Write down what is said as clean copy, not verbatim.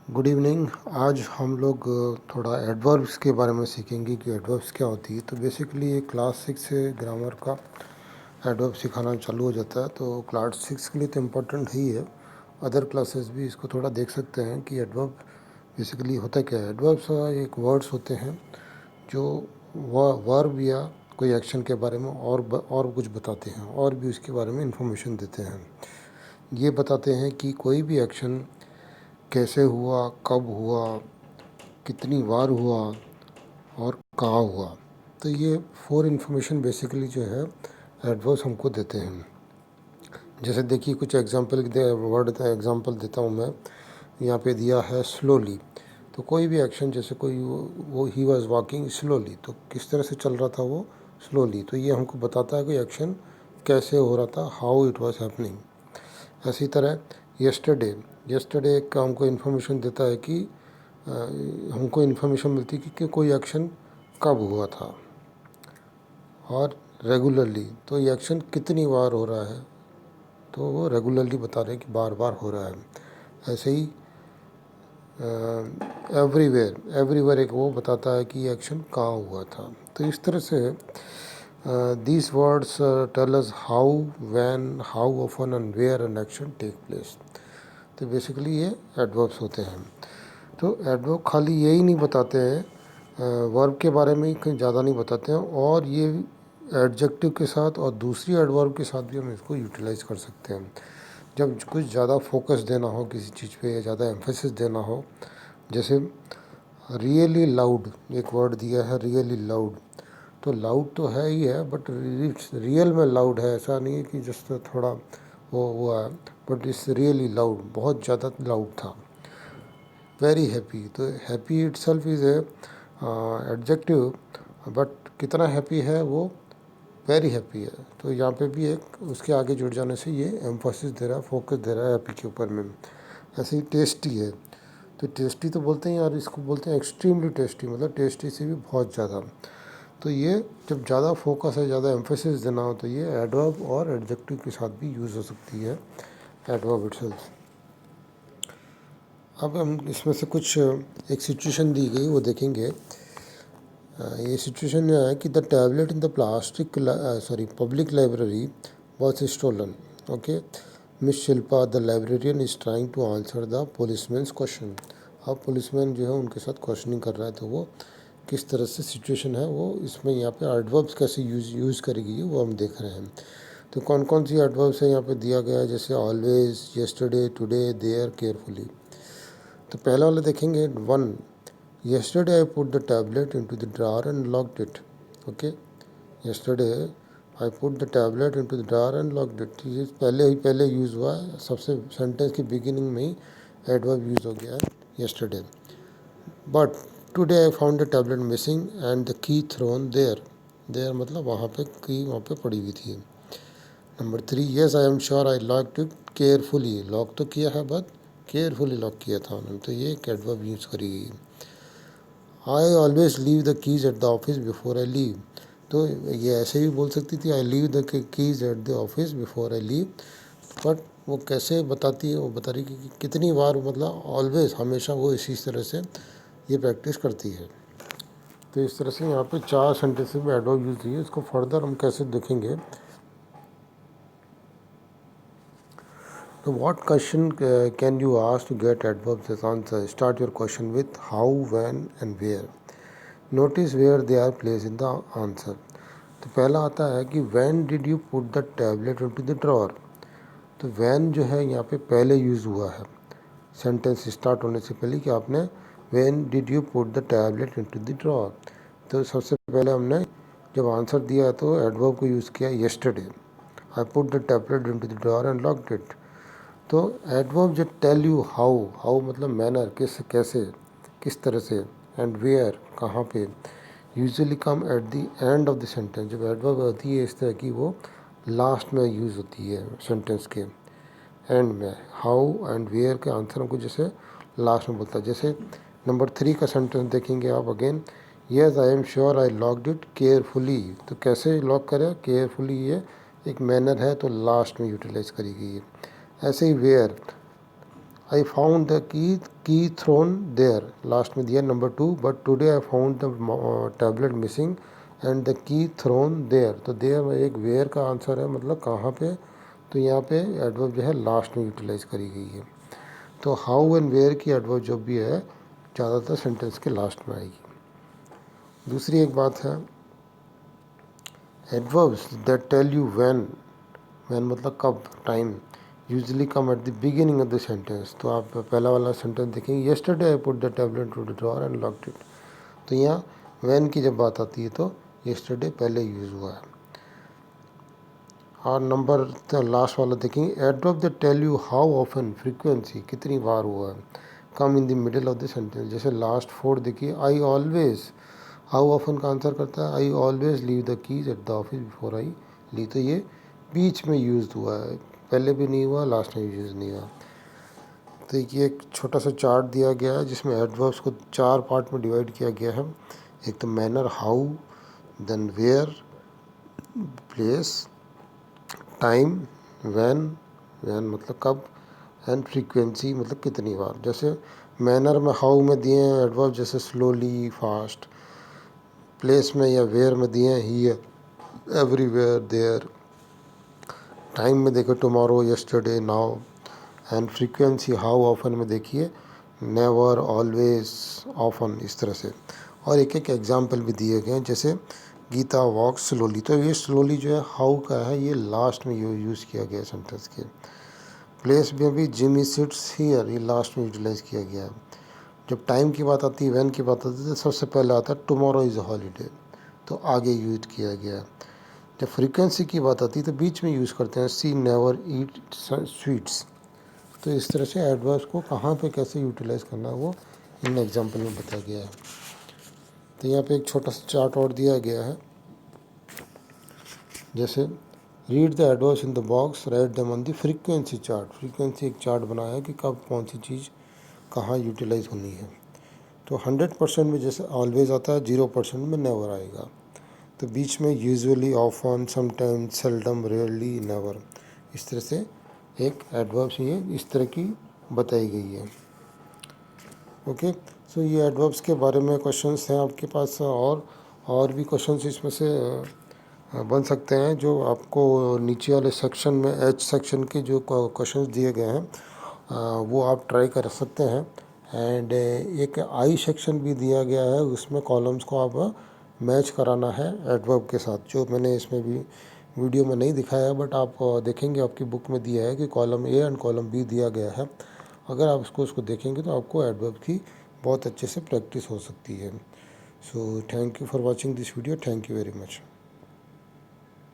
Good evening. आज हम लोग थोड़ा एडवर्ब्स के बारे में सीखेंगे कि एडवर्ब्स क्या होती है। तो बेसिकली ये क्लास 6 से ग्रामर का एडवर्ब सिखाना चालू हो जाता है। तो क्लास 6 के लिए तो इम्पोर्टेंट ही है, अदर क्लासेस भी इसको थोड़ा देख सकते हैं कि एडवर्ब बेसिकली होता क्या है। एडवर्ब्स एक वर्ड्स होते हैं जो वर्ब या कोई एक्शन के बारे में और कुछ बताते हैं और भी उसके बारे में इंफॉर्मेशन देते हैं। ये बताते हैं कि कोई भी एक्शन कैसे हुआ, कब हुआ, कितनी बार हुआ और कहाँ हुआ। तो ये 4 इन्फॉर्मेशन बेसिकली जो है एडवर्ब्स हमको देते हैं। जैसे देखिए कुछ एग्जांपल वर्ड एग्जांपल देता हूँ मैं। यहाँ पे दिया है स्लोली। तो कोई भी एक्शन, जैसे कोई वो ही वॉज वॉकिंग स्लोली, तो किस तरह से चल रहा था वो स्लोली। तो ये हमको बताता है कि एक्शन कैसे हो रहा था, हाउ इट वॉज हैपनिंग। इसी तरह यस्टरडे, यस्टरडे का हमको इन्फॉर्मेशन देता है कि हमको इन्फॉर्मेशन मिलती है कि कोई एक्शन कब हुआ था। और रेगुलरली, तो ये एक्शन कितनी बार हो रहा है, तो वो रेगुलरली बता रहे हैं कि बार बार हो रहा है। ऐसे ही एवरीवेयर, एवरीवेयर एक वो बताता है कि ये एक्शन कहाँ हुआ था। तो इस तरह से these words tell us how, when, how often and where an action take place. तो बेसिकली ये एडवर्ब्स होते हैं। तो एडवर्ब खाली यही नहीं बताते हैं, वर्ब के बारे में ही कहीं ज़्यादा नहीं बताते हैं, और ये एडजेक्टिव के साथ और दूसरी एडवर्ब के साथ भी हम इसको यूटिलाइज कर सकते हैं। जब कुछ ज़्यादा फोकस देना हो किसी चीज़ पे या ज़्यादा एम्फेसिस देना हो, जैसे रियली लाउड, एक वर्ड दिया है रियली लाउड। तो लाउड तो है ही है, बट रियल में लाउड है, ऐसा नहीं है कि जस्ट थोड़ा वो हुआ है, बट इट्स रियली लाउड, बहुत ज़्यादा लाउड था। वेरी हैप्पी, तो happy it self is a adjective, but कितना हैप्पी है वो वेरी हैप्पी है। तो यहाँ पे भी एक उसके आगे जुड़ जाने से ये एम्फोसिस दे रहा है, फोकस दे रहा है हैप्पी के ऊपर में। ऐसे ही टेस्टी है, तो टेस्टी तो बोलते हैं यार, इसको बोलते हैं एक्सट्रीमली टेस्टी, मतलब टेस्टी से भी बहुत ज़्यादा। तो ये जब ज़्यादा फोकस है, ज़्यादा एम्फोसिस देना हो, तो ये एडवर्ब और एडजेक्टिव के साथ भी यूज़ हो सकती है, एडवर्ब इटसेल्फ। अब हम इसमें से कुछ एक सिचुएशन दी गई वो देखेंगे। ये सिचुएशन यह है कि the tablet in the public library was stolen. Okay, miss Shilpa the librarian is trying to answer the policeman's question. अब पुलिसमैन जो है उनके साथ क्वेश्चनिंग कर रहा है, तो वो किस तरह से सिचुएशन है, वो इसमें यहाँ पे एडवर्ब्स कैसे यूज़ करेगी वो हम देख रहे हैं। तो कौन कौन सी एडवर्ब्स है यहाँ पे दिया गया है, जैसे always, yesterday, today, there, carefully. तो पहला वाला देखेंगे, 1, yesterday I put the tablet into the drawer and locked it. Okay, yesterday I put the tablet into the drawer and locked it. ये पहले यूज़ हुआ है, सबसे सेंटेंस की बिगिनिंग में ही एडवर्ब यूज़ हो गया है yesterday. But today I found the tablet missing and the key thrown there. There मतलब वहाँ पे की वहाँ पे पड़ी हुई थी। Number 3, yes I am sure I locked it carefully. Lock तो किया है, बट केयरफुली लॉक किया था उन्होंने, तो ये एक एडवर्ब यूज़ करी गई। आई always leave the keys eight the office before I leave. तो ये ऐसे भी बोल सकती थी, I leave the keys eight the office before I leave, but वो कैसे बताती है, वो बता रही कि कितनी बार, मतलब ऑलवेज, हमेशा वो इसी तरह से ये प्रैक्टिस करती है। तो इस तरह से यहाँ पे 4 सेंटेंसेस में एडवर्ब यूज दिए। इसको फर्दर हम कैसे देखेंगे। तो what question can you ask to get adverbs as answer. Start your question with how, when and where. Notice where they are place in the answer. तो पहला आता है कि when did you put the tablet into the drawer. तो when जो है यहाँ पे पहले यूज़ हुआ है, सेंटेंस स्टार्ट होने से पहले, कि आपने when did you put the tablet into the drawer. तो सबसे पहले हमने जब आंसर दिया तो एडवर्ब को यूज़ किया yesterday. I put the tablet into the drawer and locked it. तो एडवर्ब जो टेल यू हाउ, हाउ मतलब मैनर, कैसे, किस तरह से, एंड वेयर, कहाँ पे, usually come at the end of the sentence. जब एडवर्ब होती है इस तरह की, वो लास्ट में यूज़ होती है सेंटेंस के एंड में। हाउ एंड वेयर के आंसर हमको जैसे लास्ट में बोलता है। जैसे नंबर 3 का सेंटेंस देखेंगे आप again, yes I am sure I locked it carefully. तो कैसे लॉक करें, केयरफुली, ये एक मैनर है, तो लास्ट में यूटिलाइज करी गई है। ऐसे ही where, I found the key thrown there, last में दिया number 2, but today I found the tablet missing and the key thrown there. तो देयर में एक वेयर का आंसर है, मतलब कहाँ पे, तो यहाँ पे एडवर्ब जो है लास्ट में यूटिलाइज करी गई है। तो हाउ एंड वेयर की एडवर्ब जो भी है ज़्यादातर सेंटेंस के लास्ट में आएगी। दूसरी एक बात है, adverbs that tell you when, when मतलब कब, time, usually come at the beginning of the sentence. तो आप पहला वाला सेंटेंस देखेंगे, yesterday I put the tablet to the drawer and locked it. तो यहाँ व्हेन की जब बात आती है तो यस्टरडे पहले यूज़ हुआ है। और नंबर लास्ट वाला देखेंगे, adverb that tell you how often, frequency, कितनी बार हुआ है, come in the middle of the sentence. जैसे लास्ट 4 देखिए, आई ऑलवेज, हाउ ऑफन का आंसर करता है I always leave the keys at the office before I leave. तो ये बीच में यूज हुआ है, पहले भी नहीं हुआ, लास्ट में भी यूज़ नहीं हुआ। तो ये एक छोटा सा चार्ट दिया गया है जिसमें एडवर्ब्स को 4 पार्ट में डिवाइड किया गया है। एक तो manner, how, then where, place, time, when, when मतलब कब, एंड फ्रीक्वेंसी मतलब कितनी बार। जैसे मैनर में हाउ में दिए हैं एडवर्ब, जैसे स्लोली, फास्ट। प्लेस में या वेयर में दिए हैं हियर, एवरीवेयर, देयर। टाइम में देखो tomorrow, yesterday, now. And frequency how often में देखिए नेवर, ऑलवेज, ऑफन, इस तरह से। और एक एक एग्जाम्पल भी दिए गए हैं, जैसे गीता वॉक स्लोली। तो ये स्लोली जो है हाउ का है, ये लास्ट में यूज़ किया गया सेंटेंस के। प्लेस में भी जिमी सिट्स हियर, ये लास्ट में यूटिलाइज किया गया है। जब टाइम की बात आती है, व्हेन की बात आती है, तो सबसे पहले आता है टुमारो इज़ अ हॉलीडे, तो आगे यूज किया गया है। जब फ्रीक्वेंसी की बात आती है तो बीच में यूज़ करते हैं, सी नेवर ईट स्वीट्स। तो इस तरह से एडवर्ब्स को कहाँ पे कैसे यूटिलाइज करना है वो इन एग्जाम्पल में बताया गया है। तो यहाँ पे एक छोटा सा चार्ट और दिया गया है, जैसे read the adverbs in the box, write them on the frequency chart. Frequency एक चार्ट बनाया है कि कब कौन सी चीज़ कहाँ यूटिलाइज होनी है। तो 100% में जैसे ऑलवेज आता है, 0% में नेवर आएगा। तो बीच में usually, often, sometimes, seldom, rarely, never, इस तरह से एक एडवर्ब्स ये इस तरह की बताई गई है। ओके, सो ये एडवर्ब्स के बारे में क्वेश्चंस हैं आपके पास, और भी क्वेश्चंस इसमें से बन सकते हैं, जो आपको नीचे वाले सेक्शन में, एच सेक्शन के जो क्वेश्चंस दिए गए हैं वो आप ट्राई कर सकते हैं। एंड एक आई सेक्शन भी दिया गया है, उसमें कॉलम्स को आप मैच कराना है एडवर्ब के साथ, जो मैंने इसमें भी वीडियो में नहीं दिखाया, बट आप देखेंगे आपकी बुक में दिया है कि column A and column B दिया गया है। अगर आप उसको देखेंगे तो आपको एडवर्ब की बहुत अच्छे से प्रैक्टिस हो सकती है। So thank you for watching this video, thank you very much.